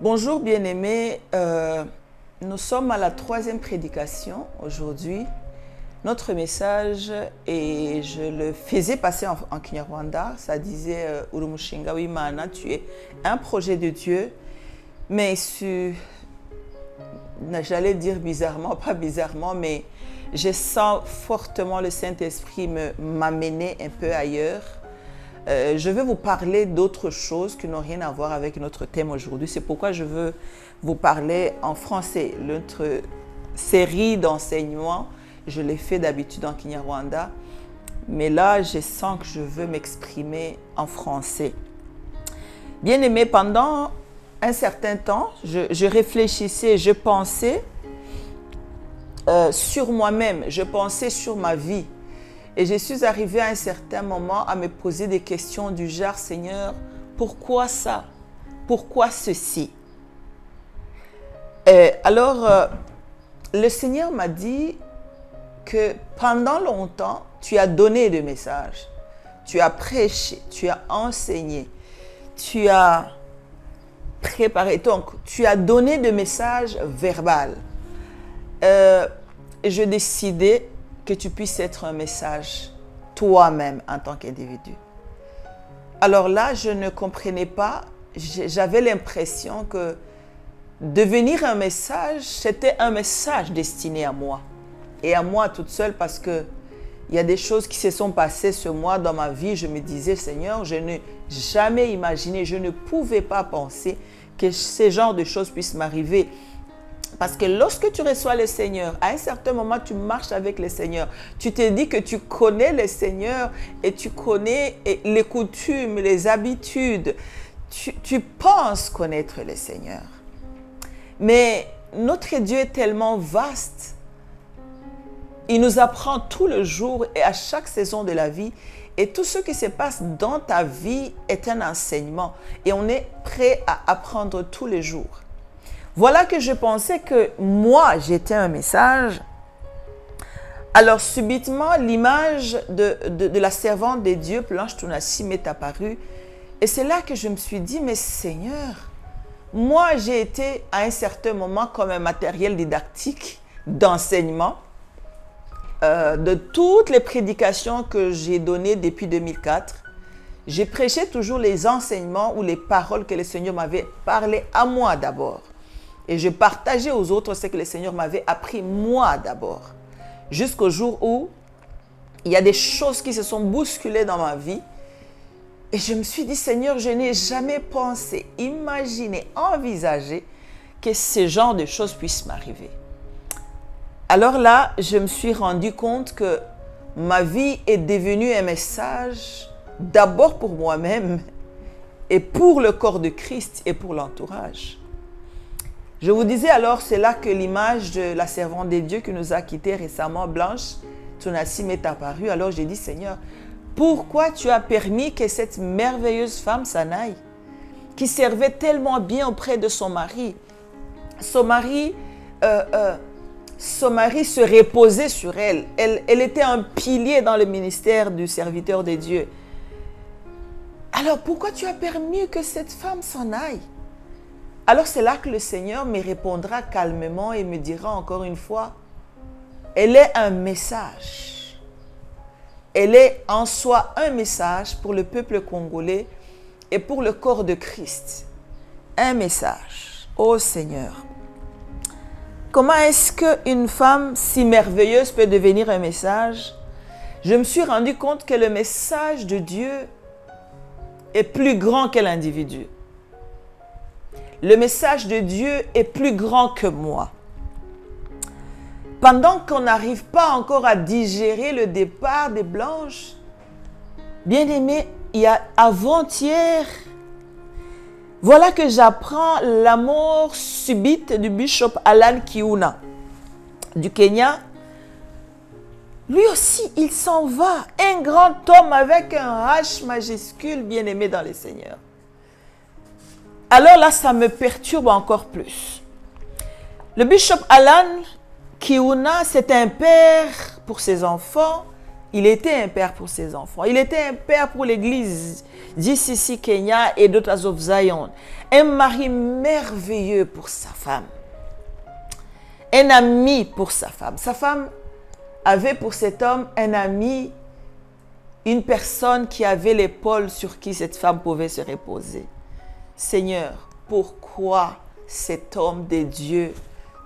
Bonjour bien-aimés, nous sommes à la troisième prédication aujourd'hui. Notre message, et je le faisais passer en Kinyarwanda, ça disait Urumushinga w'Imana, tu es un projet de Dieu, mais j'allais dire bizarrement, pas bizarrement, mais je sens fortement le Saint-Esprit m'amener un peu ailleurs. Je vais vous parler d'autres choses qui n'ont rien à voir avec notre thème aujourd'hui. C'est pourquoi je veux vous parler en français. Notre série d'enseignements, je l'ai fait d'habitude en Kinyarwanda, mais là, je sens que je veux m'exprimer en français. Bien aimé, pendant un certain temps, je réfléchissais, je pensais sur moi-même, je pensais sur ma vie. Et je suis arrivée à un certain moment à me poser des questions du genre, Seigneur, pourquoi ça? Pourquoi ceci? Alors, le Seigneur m'a dit que pendant longtemps, tu as donné des messages, tu as prêché, tu as enseigné, tu as préparé, donc tu as donné des messages verbaux. Je décidais que tu puisses être un message toi-même en tant qu'individu. Alors là, je ne comprenais pas, j'avais l'impression que devenir un message, c'était un message destiné à moi. Et à moi toute seule parce que il y a des choses qui se sont passées ce mois dans ma vie. Je me disais, Seigneur, je n'ai jamais imaginé, je ne pouvais pas penser que ce genre de choses puissent m'arriver. Parce que lorsque tu reçois le Seigneur, à un certain moment, tu marches avec le Seigneur. Tu te dis que tu connais le Seigneur et tu connais les coutumes, les habitudes. Tu penses connaître le Seigneur. Mais notre Dieu est tellement vaste. Il nous apprend tout le jour et à chaque saison de la vie. Et tout ce qui se passe dans ta vie est un enseignement. Et on est prêt à apprendre tous les jours. Voilà que je pensais que moi, j'étais un message. Alors subitement, l'image de la servante de Dieu, Blanche Tunasi, m'est apparue. Et c'est là que je me suis dit, mais Seigneur, moi j'ai été à un certain moment comme un matériel didactique d'enseignement de toutes les prédications que j'ai données depuis 2004. J'ai prêché toujours les enseignements ou les paroles que le Seigneur m'avait parlé à moi d'abord. Et je partageais aux autres ce que le Seigneur m'avait appris moi d'abord. Jusqu'au jour où il y a des choses qui se sont bousculées dans ma vie. Et je me suis dit, Seigneur, je n'ai jamais pensé, imaginé, envisagé que ce genre de choses puissent m'arriver. Alors là, je me suis rendu compte que ma vie est devenue un message d'abord pour moi-même et pour le corps de Christ et pour l'entourage. Je vous disais alors, c'est là que l'image de la servante de Dieu qui nous a quittés récemment, Blanche Tunasi, m'est apparue. Alors j'ai dit, Seigneur, pourquoi tu as permis que cette merveilleuse femme s'en aille, qui servait tellement bien auprès de son mari? Son mari se reposait sur elle. Elle était un pilier dans le ministère du serviteur de Dieu. Alors pourquoi tu as permis que cette femme s'en aille? Alors c'est là que le Seigneur me répondra calmement et me dira encore une fois, elle est un message. Elle est en soi un message pour le peuple congolais et pour le corps de Christ. Un message. Oh Seigneur, comment est-ce qu'une femme si merveilleuse peut devenir un message? Je me suis rendu compte que le message de Dieu est plus grand que l'individu. Le message de Dieu est plus grand que moi. Pendant qu'on n'arrive pas encore à digérer le départ des Blanches, bien aimé, il y a avant-hier, voilà que j'apprends la mort subite du bishop Alan Kiuna du Kenya. Lui aussi, il s'en va, un grand homme avec un H majuscule, bien aimé dans le Seigneur. Alors là, ça me perturbe encore plus. Le bishop Alan Kiuna, c'était un père pour ses enfants. Il était un père pour ses enfants. Il était un père pour l'église d'ICC Kenya et d'Otas of Zion. un mari merveilleux pour sa femme, un ami pour sa femme. Sa femme avait pour cet homme un ami, une personne qui avait l'épaule sur qui cette femme pouvait se reposer. Seigneur, pourquoi cet homme de Dieu,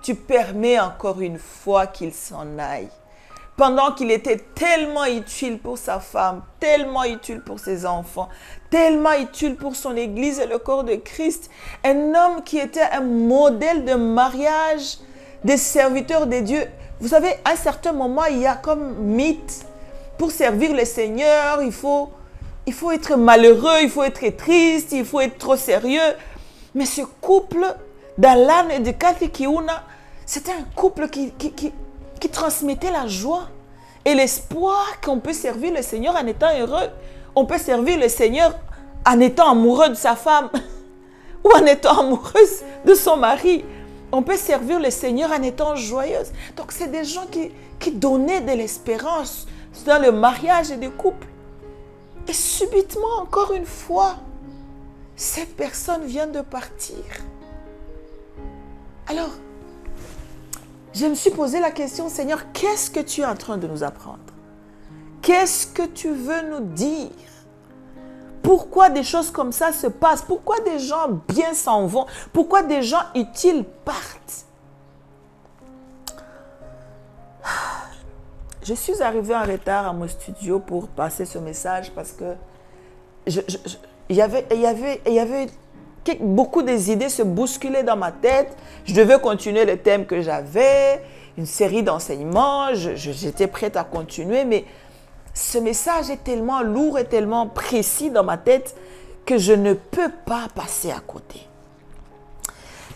tu permets encore une fois qu'il s'en aille? Pendant qu'il était tellement utile pour sa femme, tellement utile pour ses enfants, tellement utile pour son Église et le corps de Christ. Un homme qui était un modèle de mariage, des serviteurs de Dieu. Vous savez, à un certain moment, il y a comme mythe. Pour servir le Seigneur, il faut être malheureux, il faut être triste, il faut être trop sérieux. Mais ce couple d'Alan et de Kathy Kiuna, c'était un couple qui transmettait la joie et l'espoir qu'on peut servir le Seigneur en étant heureux. On peut servir le Seigneur en étant amoureux de sa femme ou en étant amoureuse de son mari. On peut servir le Seigneur en étant joyeuse. Donc, c'est des gens qui donnaient de l'espérance dans le mariage et des couples. Et subitement, encore une fois, cette personne vient de partir. Alors, je me suis posé la question, Seigneur, qu'est-ce que tu es en train de nous apprendre? Qu'est-ce que tu veux nous dire? Pourquoi des choses comme ça se passent? Pourquoi des gens bien s'en vont? Pourquoi des gens utiles partent? Je suis arrivée en retard à mon studio pour passer ce message parce que il y avait beaucoup des idées se bousculaient dans ma tête. Je devais continuer le thème que j'avais, une série d'enseignements. J'étais prête à continuer, mais ce message est tellement lourd et tellement précis dans ma tête que je ne peux pas passer à côté.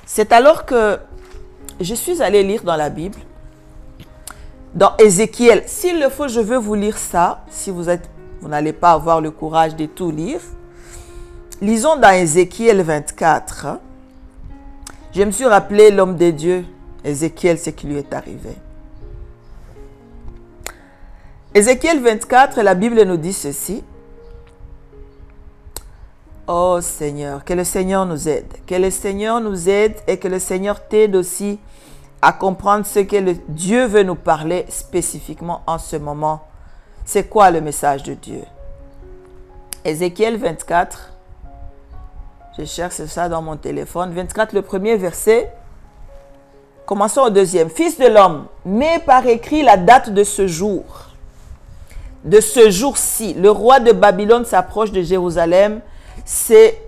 C'est alors que je suis allée lire dans la Bible, dans Ézéchiel. S'il le faut, je veux vous lire ça. Si vous n'allez pas avoir le courage de tout lire. Lisons dans Ézéchiel 24. Je me suis rappelé l'homme de Dieu, Ézéchiel, ce qui lui est arrivé. Ézéchiel 24, la Bible nous dit ceci. Oh Seigneur, que le Seigneur nous aide. Que le Seigneur nous aide et que le Seigneur t'aide aussi à comprendre ce que Dieu veut nous parler spécifiquement en ce moment. C'est quoi le message de Dieu? Ézéchiel 24. Je cherche ça dans mon téléphone. 24, le premier verset. Commençons au deuxième. Fils de l'homme, mets par écrit la date de ce jour. De ce jour-ci, le roi de Babylone s'approche de Jérusalem. C'est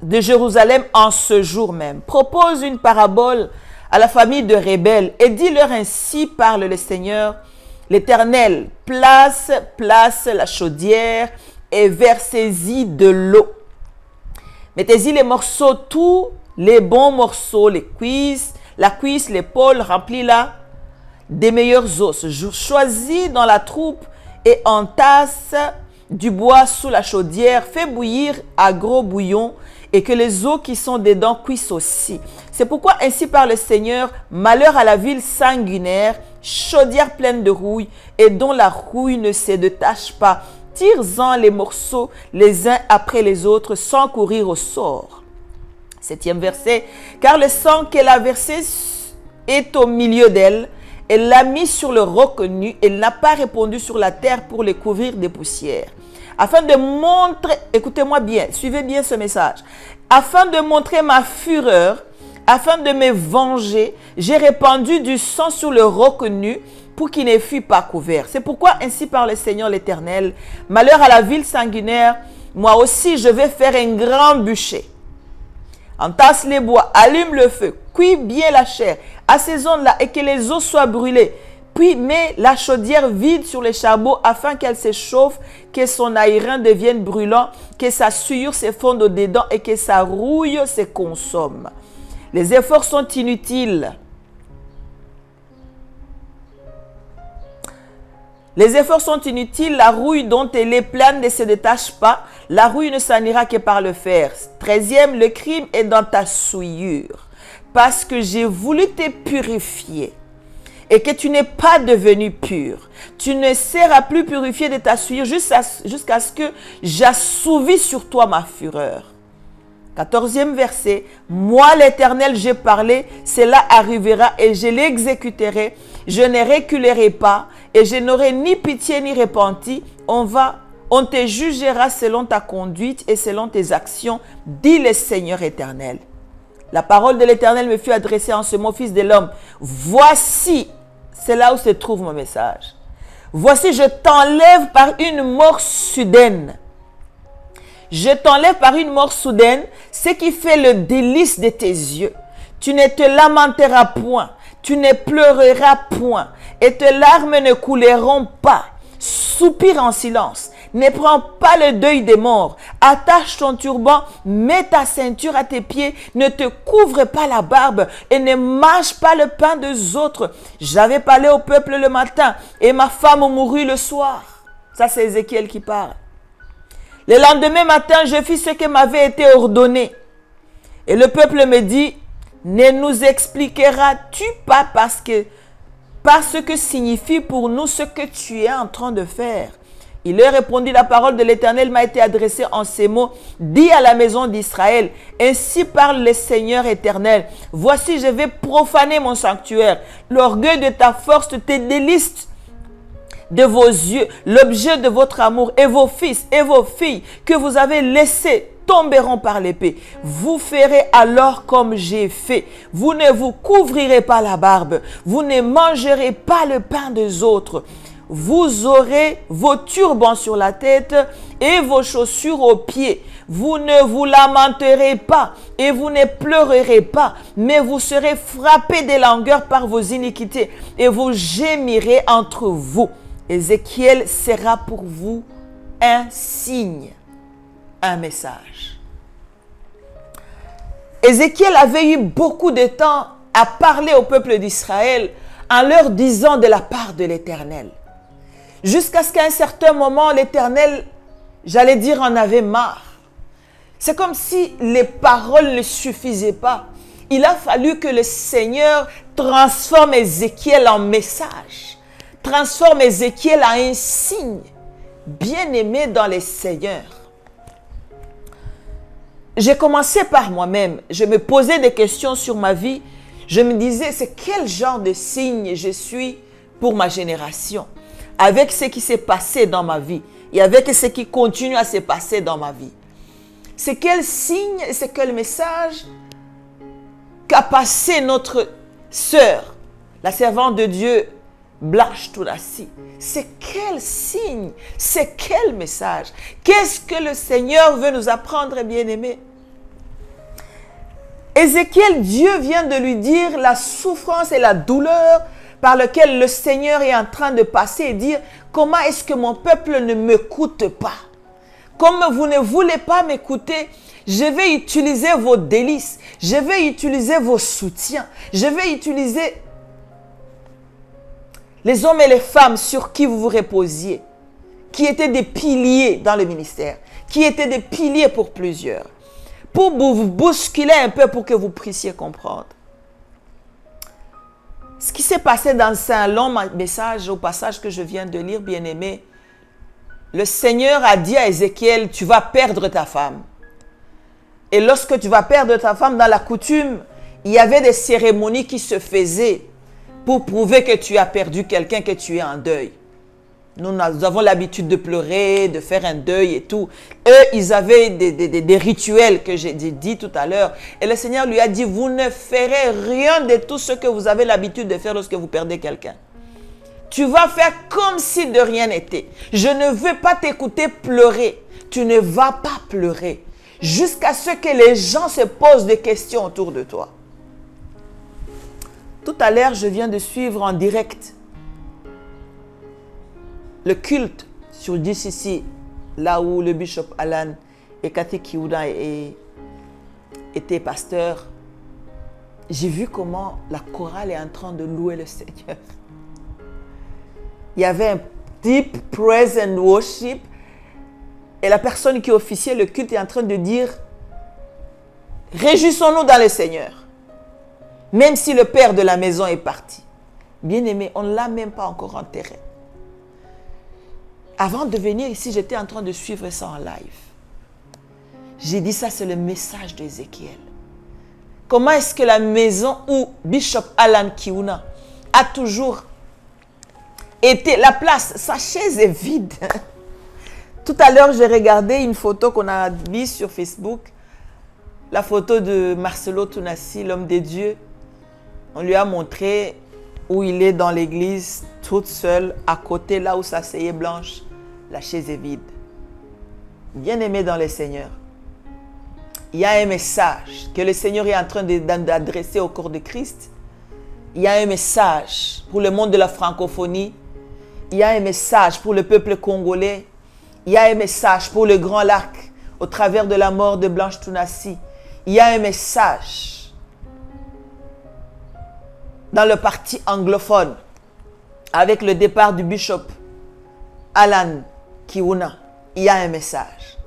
de Jérusalem en ce jour même. Propose une parabole à la famille de rebelles et dis-leur ainsi parle le Seigneur, l'Éternel. Place la chaudière et versez-y de l'eau. Mettez-y les morceaux, tous les bons morceaux, les cuisses, la cuisse, l'épaule, remplis-la des meilleurs os. Choisis dans la troupe et entasse du bois sous la chaudière. Fais bouillir à gros bouillon et que les eaux qui sont dedans cuisent aussi. C'est pourquoi ainsi parle le Seigneur, malheur à la ville sanguinaire, chaudière pleine de rouille et dont la rouille ne se détache pas. Tire-en les morceaux les uns après les autres sans courir au sort. 7e verset. Car le sang qu'elle a versé est au milieu d'elle. Elle l'a mis sur le roc nu. Elle n'a pas répondu sur la terre pour les couvrir des poussières. Afin de montrer, écoutez-moi bien, suivez bien ce message. Afin de montrer ma fureur, afin de me venger, j'ai répandu du sang sur le roc nu pour qu'il ne fût pas couvert. C'est pourquoi ainsi parle le Seigneur l'Éternel. Malheur à la ville sanguinaire, moi aussi je vais faire un grand bûcher. Entasse les bois, allume le feu, cuis bien la chair, assaisonne-la et que les eaux soient brûlées. Puis mets la chaudière vide sur les charbons afin qu'elle s'échauffe, que son airain devienne brûlant, que sa souillure se fonde au-dedans et que sa rouille se consomme. Les efforts sont inutiles. Les efforts sont inutiles, la rouille dont elle est pleine ne se détache pas, la rouille ne s'en ira que par le fer. 13e, le crime est dans ta souillure, parce que j'ai voulu te purifier et que tu n'es pas devenu pur. Tu ne seras plus purifié de ta souillure jusqu'à ce que j'assouvis sur toi ma fureur. 14e verset. Moi l'Éternel, j'ai parlé, cela arrivera et je l'exécuterai. Je ne reculerai pas et je n'aurai ni pitié ni repenti. On te jugera selon ta conduite et selon tes actions, dit le Seigneur éternel. La parole de l'Éternel me fut adressée en ce mot, fils de l'homme. Voici, c'est là où se trouve mon message. Voici, je t'enlève par une mort soudaine. Je t'enlève par une mort soudaine, ce qui fait le délice de tes yeux. Tu ne te lamenteras point, tu ne pleureras point, et tes larmes ne couleront pas. Soupire en silence. Ne prends pas le deuil des morts. Attache ton turban, mets ta ceinture à tes pieds, ne te couvre pas la barbe et ne mâche pas le pain des autres. J'avais parlé au peuple le matin et ma femme mourut le soir. Ça, c'est Ézéchiel qui parle. Le lendemain matin, je fis ce qui m'avait été ordonné. Et le peuple me dit, ne nous expliqueras-tu pas parce que signifie pour nous ce que tu es en train de faire? Il leur répondit, la parole de l'Éternel m'a été adressée en ces mots. Dis à la maison d'Israël, ainsi parle le Seigneur éternel. Voici, je vais profaner mon sanctuaire. L'orgueil de ta force te délice de vos yeux, l'objet de votre amour, et vos fils et vos filles que vous avez laissés tomberont par l'épée. Vous ferez alors comme j'ai fait. Vous ne vous couvrirez pas la barbe. Vous ne mangerez pas le pain des autres. Vous aurez vos turbans sur la tête et vos chaussures aux pieds. Vous ne vous lamenterez pas et vous ne pleurerez pas, mais vous serez frappés de langueur par vos iniquités et vous gémirez entre vous. Ézéchiel sera pour vous un signe, un message. Ézéchiel avait eu beaucoup de temps à parler au peuple d'Israël en leur disant de la part de l'Éternel. Jusqu'à ce qu'à un certain moment, l'Éternel, j'allais dire, en avait marre. C'est comme si les paroles ne suffisaient pas. Il a fallu que le Seigneur transforme Ézéchiel en message, transforme Ézéchiel en un signe, bien-aimé dans le Seigneur. J'ai commencé par moi-même. Je me posais des questions sur ma vie. Je me disais, c'est quel genre de signe je suis pour ma génération, avec ce qui s'est passé dans ma vie et avec ce qui continue à se passer dans ma vie. C'est quel signe, c'est quel message qu'a passé notre sœur, la servante de Dieu, Blanche Tounassi. C'est quel signe, c'est quel message? Qu'est-ce que le Seigneur veut nous apprendre, bien-aimés? Ézéchiel, Dieu vient de lui dire la souffrance et la douleur par lequel le Seigneur est en train de passer et dire, comment est-ce que mon peuple ne m'écoute pas? Comme vous ne voulez pas m'écouter, je vais utiliser vos délices, je vais utiliser vos soutiens, je vais utiliser les hommes et les femmes sur qui vous vous reposiez, qui étaient des piliers dans le ministère, qui étaient des piliers pour plusieurs, pour vous bousculer un peu pour que vous puissiez comprendre. Ce qui s'est passé dans un long message, au passage que je viens de lire, bien-aimé, le Seigneur a dit à Ézéchiel, tu vas perdre ta femme. Et lorsque tu vas perdre ta femme, dans la coutume, il y avait des cérémonies qui se faisaient pour prouver que tu as perdu quelqu'un, que tu es en deuil. Nous avons l'habitude de pleurer, de faire un deuil et tout. Eux, ils avaient des rituels que j'ai dit tout à l'heure. Et le Seigneur lui a dit, vous ne ferez rien de tout ce que vous avez l'habitude de faire lorsque vous perdez quelqu'un. Tu vas faire comme si de rien n'était. Je ne veux pas t'écouter pleurer. Tu ne vas pas pleurer jusqu'à ce que les gens se posent des questions autour de toi. Tout à l'heure, je viens de suivre en direct le culte sur DCC, là où le bishop Alan et Cathy Kiouda étaient pasteurs. J'ai vu comment la chorale est en train de louer le Seigneur. Il y avait un deep praise and worship et la personne qui officiait le culte est en train de dire « Réjouissons-nous dans le Seigneur ». Même si le père de la maison est parti. Bien-aimé, on ne l'a même pas encore enterré. Avant de venir ici, j'étais en train de suivre ça en live. J'ai dit ça, c'est le message d'Ézéchiel. Comment est-ce que la maison où Bishop Alan Kiuna a toujours été la place, sa chaise est vide. Tout à l'heure, j'ai regardé une photo qu'on a mise sur Facebook, la photo de Marcelo Tounassi, l'homme de Dieu. On lui a montré où il est dans l'église, toute seule, à côté, là où s'asseyait Blanche. La chaise est vide. Bien-aimé dans le Seigneur, il y a un message que le Seigneur est en train d'adresser au corps de Christ. Il y a un message pour le monde de la francophonie. Il y a un message pour le peuple congolais. Il y a un message pour le Grand Lac au travers de la mort de Blanche Tounassi. Il y a un message dans le parti anglophone avec le départ du bishop Alan Kiuna. Il y a un message.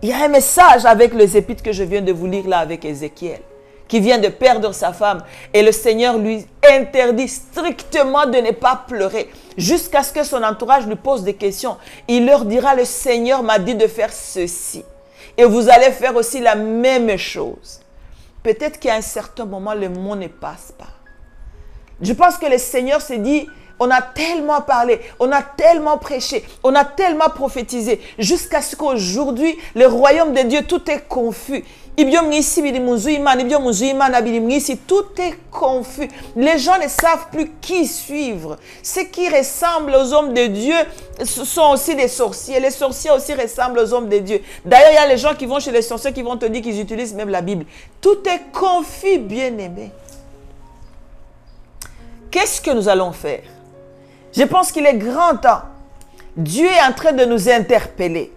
Il y a un message avec les épîtres que je viens de vous lire là avec Ézéchiel, qui vient de perdre sa femme. Et le Seigneur lui interdit strictement de ne pas pleurer jusqu'à ce que son entourage lui pose des questions. Il leur dira, le Seigneur m'a dit de faire ceci. Et vous allez faire aussi la même chose. Peut-être qu'à un certain moment, le mot ne passe pas. Je pense que le Seigneur s'est dit, on a tellement parlé, on a tellement prêché, on a tellement prophétisé, jusqu'à ce qu'aujourd'hui, le royaume de Dieu, tout est confus. Tout est confus. Les gens ne savent plus qui suivre. Ceux qui ressemblent aux hommes de Dieu sont aussi des sorciers. Les sorciers aussi ressemblent aux hommes de Dieu. D'ailleurs, il y a les gens qui vont chez les sorciers qui vont te dire qu'ils utilisent même la Bible. Tout est confus, bien-aimé. Qu'est-ce que nous allons faire? Je pense qu'il est grand temps. Dieu est en train de nous interpeller.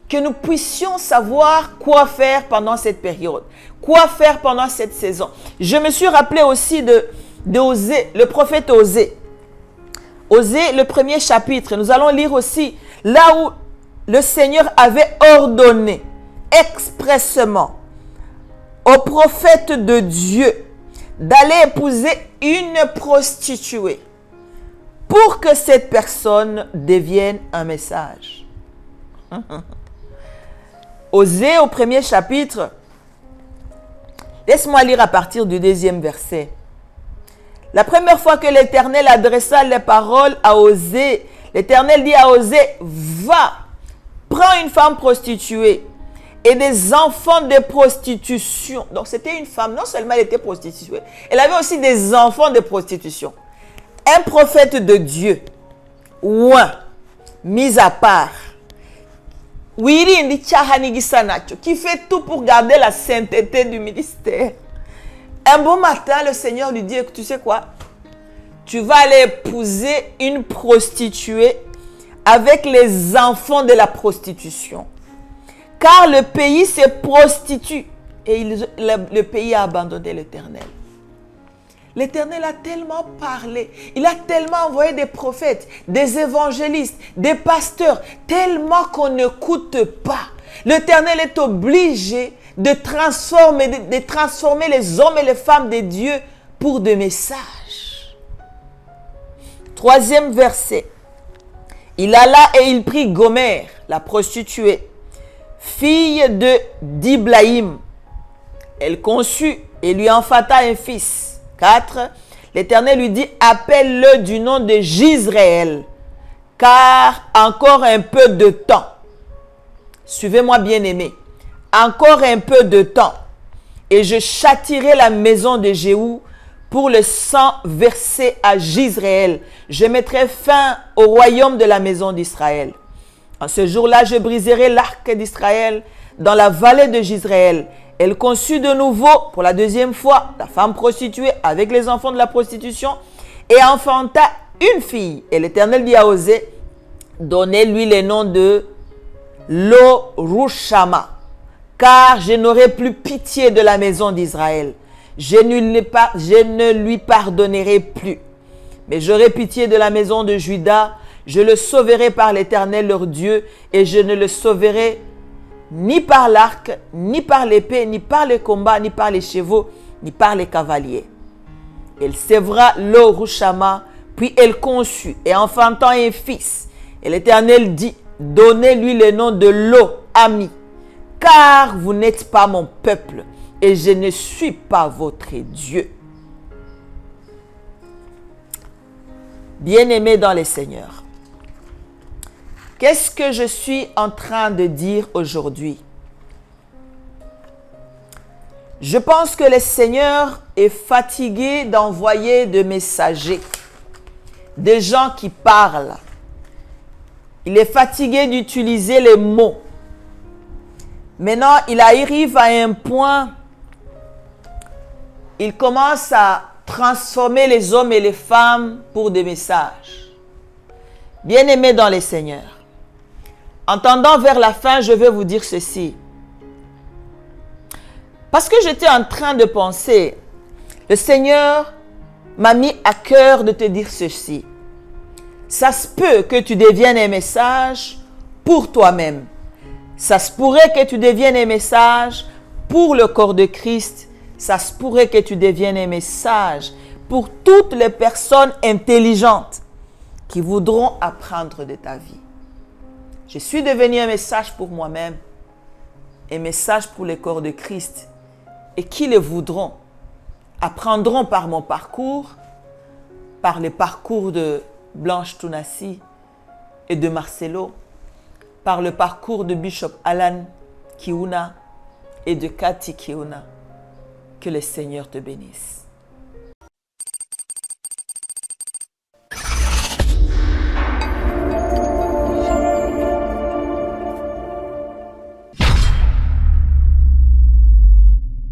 Que nous puissions savoir quoi faire pendant cette période. Quoi faire pendant cette saison. Je me suis rappelé aussi de Osée, le prophète Osée. Osée, le premier chapitre. Nous allons lire aussi là où le Seigneur avait ordonné expressément au prophète de Dieu d'aller épouser une prostituée pour que cette personne devienne un message. Osée au premier chapitre, laisse-moi lire à partir du 2e verset. La première fois que l'Éternel adressa les paroles à Osée, l'Éternel dit à Osée, va, prends une femme prostituée et des enfants de prostitution. Donc c'était une femme, non seulement elle était prostituée, elle avait aussi des enfants de prostitution. Un prophète de Dieu, oint, mis à part, qui fait tout pour garder la sainteté du ministère. Un bon matin, le Seigneur lui dit, tu sais quoi? Tu vas aller épouser une prostituée avec les enfants de la prostitution. Car le pays se prostitue et le pays a abandonné l'Éternel. L'Éternel a tellement parlé, il a tellement envoyé des prophètes, des évangélistes, des pasteurs, tellement qu'on n'écoute pas. L'Éternel est obligé de transformer les hommes et les femmes de Dieu pour des messages. 3e verset. Il alla et il prit Gomère, la prostituée, fille de Diblaïm. Elle conçut et lui enfanta un fils. 4. L'Éternel lui dit, appelle-le du nom de Jisraël, car encore un peu de temps. Suivez-moi, bien-aimés. Encore un peu de temps, et je châtirai la maison de Jéhou pour le sang versé à Jisraël. Je mettrai fin au royaume de la maison d'Israël. En ce jour-là, je briserai l'arc d'Israël dans la vallée de Jisraël. Elle conçut de nouveau, pour la 2e fois, la femme prostituée avec les enfants de la prostitution et enfanta une fille. Et l'Éternel dit à Osée, donnez-lui le nom de Lo-Rushama, car je n'aurai plus pitié de la maison d'Israël. Je ne lui pardonnerai plus. Mais j'aurai pitié de la maison de Juda. Je le sauverai par l'Éternel leur Dieu, et je ne le sauverai ni par l'arc, ni par l'épée, ni par les combats, ni par les chevaux, ni par les cavaliers. Elle sèvera Lo-Rushama, puis elle conçut, et enfantant un fils. Et l'Éternel dit, donnez-lui le nom de Lo, amis, car vous n'êtes pas mon peuple et je ne suis pas votre Dieu. Bien-aimés dans les Seigneurs, qu'est-ce que je suis en train de dire aujourd'hui? Je pense que le Seigneur est fatigué d'envoyer des messagers, des gens qui parlent. Il est fatigué d'utiliser les mots. Maintenant, il arrive à un point, il commence à transformer les hommes et les femmes pour des messages. Bien-aimés dans les Seigneurs, en tendant vers la fin, je vais vous dire ceci. Parce que j'étais en train de penser, le Seigneur m'a mis à cœur de te dire ceci. Ça se peut que tu deviennes un message pour toi-même. Ça se pourrait que tu deviennes un message pour le corps de Christ. Ça se pourrait que tu deviennes un message pour toutes les personnes intelligentes qui voudront apprendre de ta vie. Je suis devenu un message pour moi-même, un message pour le corps de Christ. Et qui le voudront, apprendront par mon parcours, par le parcours de Blanche Tounassi et de Marcelo, par le parcours de Bishop Alan Kiuna et de Cathy Kiuna. Que le Seigneur te bénisse.